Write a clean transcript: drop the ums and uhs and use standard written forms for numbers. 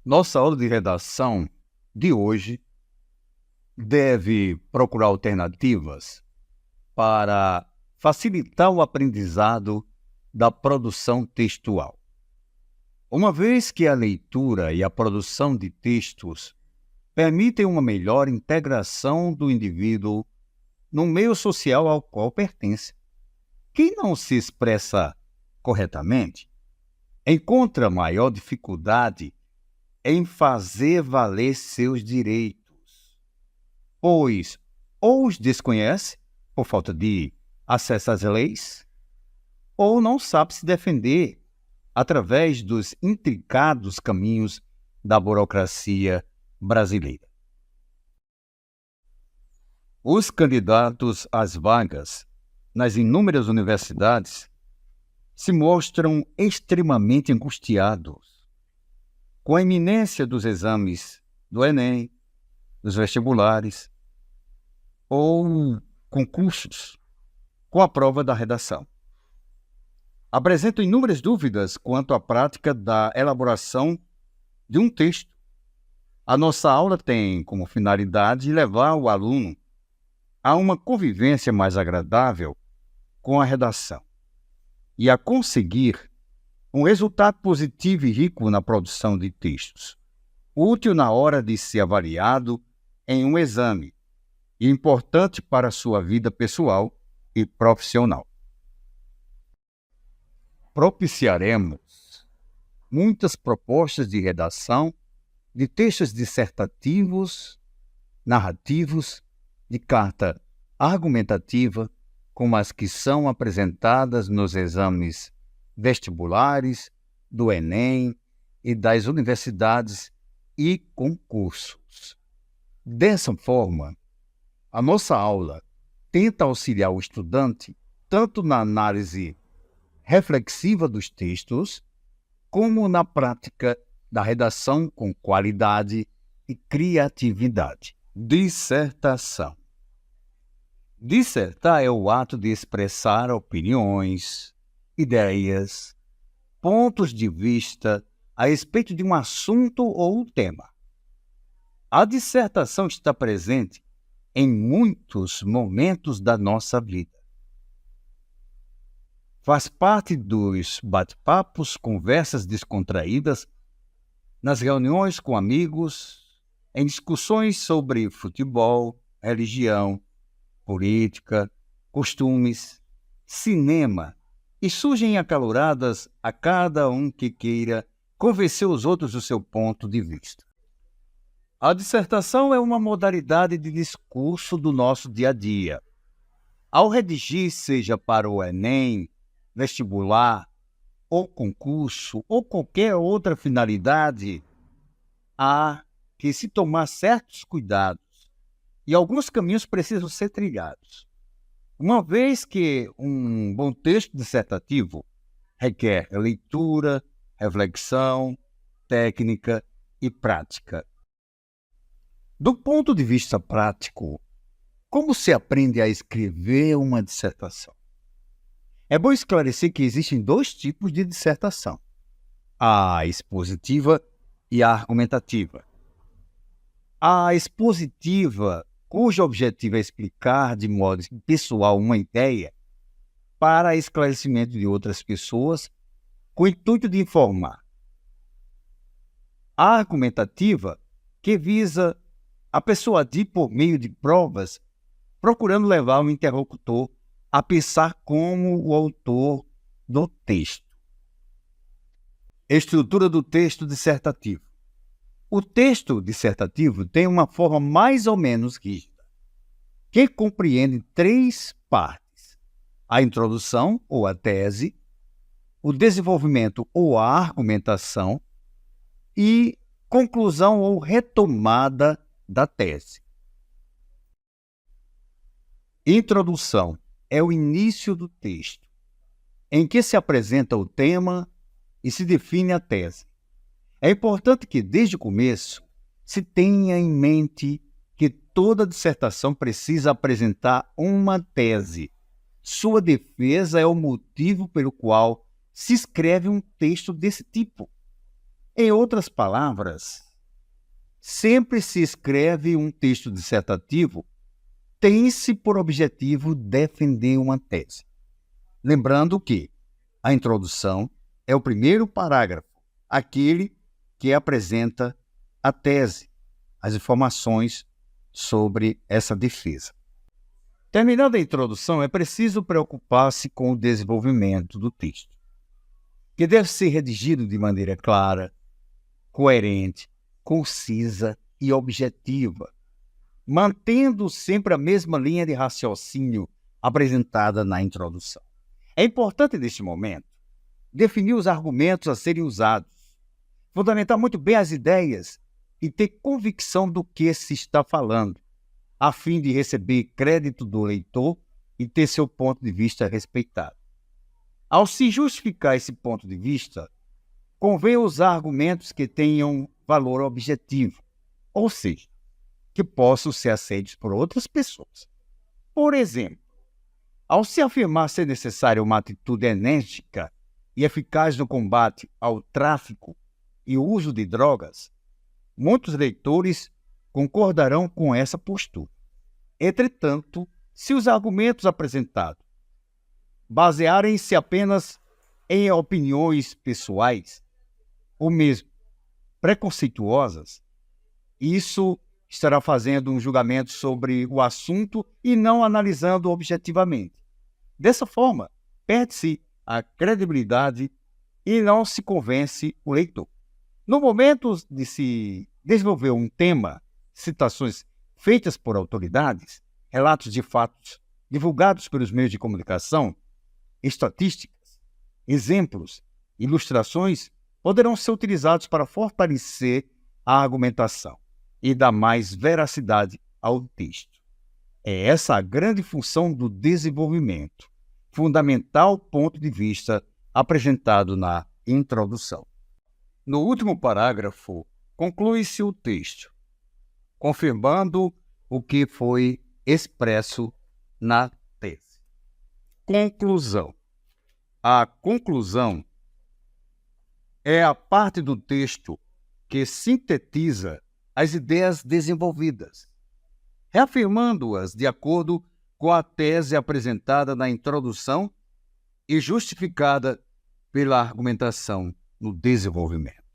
Nossa aula de redação de hoje deve procurar alternativas para facilitar o aprendizado da produção textual. Uma vez que a leitura e a produção de textos permitem uma melhor integração do indivíduo no meio social ao qual pertence. Quem não se expressa corretamente encontra maior dificuldade em fazer valer seus direitos, pois ou os desconhece por falta de acesso às leis, ou não sabe se defender através dos intricados caminhos da burocracia brasileira. Os candidatos às vagas nas inúmeras universidades se mostram extremamente angustiados com a iminência dos exames do Enem, dos vestibulares ou concursos com a prova da redação. Apresentam inúmeras dúvidas quanto à prática da elaboração de um texto. A nossa aula tem como finalidade levar o aluno a uma convivência mais agradável com a redação e a conseguir um resultado positivo e rico na produção de textos, útil na hora de ser avaliado em um exame e importante para a sua vida pessoal e profissional. Propiciaremos muitas propostas de redação de textos dissertativos, narrativos, de carta argumentativa, como as que são apresentadas nos exames vestibulares, do Enem e das universidades e concursos. Dessa forma, a nossa aula tenta auxiliar o estudante tanto na análise reflexiva dos textos, como na prática da redação com qualidade e criatividade. Dissertação. Dissertar é o ato de expressar opiniões, ideias, pontos de vista a respeito de um assunto ou um tema. A dissertação está presente em muitos momentos da nossa vida. Faz parte dos bate-papos, conversas descontraídas, nas reuniões com amigos, em discussões sobre futebol, religião, política, costumes, cinema, e surgem acaloradas a cada um que queira convencer os outros do seu ponto de vista. A dissertação é uma modalidade de discurso do nosso dia a dia. Ao redigir, seja para o Enem, vestibular, ou concurso, ou qualquer outra finalidade, há que se tomar certos cuidados e alguns caminhos precisam ser trilhados. Uma vez que um bom texto dissertativo requer leitura, reflexão, técnica e prática. Do ponto de vista prático, como se aprende a escrever uma dissertação? É bom esclarecer que existem dois tipos de dissertação: a expositiva e a argumentativa. A expositiva, cujo objetivo é explicar de modo pessoal uma ideia para esclarecimento de outras pessoas, com o intuito de informar. A argumentativa, que visa a persuadir por meio de provas, procurando levar o interlocutor a pensar como o autor do texto. Estrutura do texto dissertativo. O texto dissertativo tem uma forma mais ou menos rígida, que compreende três partes: a introdução ou a tese, o desenvolvimento ou a argumentação e conclusão ou retomada da tese. Introdução é o início do texto, em que se apresenta o tema e se define a tese. É importante que, desde o começo, se tenha em mente que toda dissertação precisa apresentar uma tese. Sua defesa é o motivo pelo qual se escreve um texto desse tipo. Em outras palavras, sempre se escreve um texto dissertativo, tem-se por objetivo defender uma tese. Lembrando que a introdução é o primeiro parágrafo, aquele que apresenta a tese, as informações sobre essa defesa. Terminada a introdução, é preciso preocupar-se com o desenvolvimento do texto, que deve ser redigido de maneira clara, coerente, concisa e objetiva, mantendo sempre a mesma linha de raciocínio apresentada na introdução. É importante, neste momento, definir os argumentos a serem usados, fundamentar muito bem as ideias e ter convicção do que se está falando, a fim de receber crédito do leitor e ter seu ponto de vista respeitado. Ao se justificar esse ponto de vista, convém usar argumentos que tenham valor objetivo, ou seja, que possam ser aceitos por outras pessoas. Por exemplo, ao se afirmar ser necessária uma atitude enérgica e eficaz no combate ao tráfico e o uso de drogas, muitos leitores concordarão com essa postura. Entretanto, se os argumentos apresentados basearem-se apenas em opiniões pessoais, ou mesmo preconceituosas, isso estará fazendo um julgamento sobre o assunto e não analisando objetivamente. Dessa forma, perde-se a credibilidade e não se convence o leitor. No momento de se desenvolver um tema, citações feitas por autoridades, relatos de fatos divulgados pelos meios de comunicação, estatísticas, exemplos, ilustrações poderão ser utilizados para fortalecer a argumentação e dar mais veracidade ao texto. É essa a grande função do desenvolvimento, fundamental ponto de vista apresentado na introdução. No último parágrafo, conclui-se o texto, confirmando o que foi expresso na tese. Conclusão. A conclusão é a parte do texto que sintetiza as ideias desenvolvidas, reafirmando-as de acordo com a tese apresentada na introdução e justificada pela argumentação no desenvolvimento.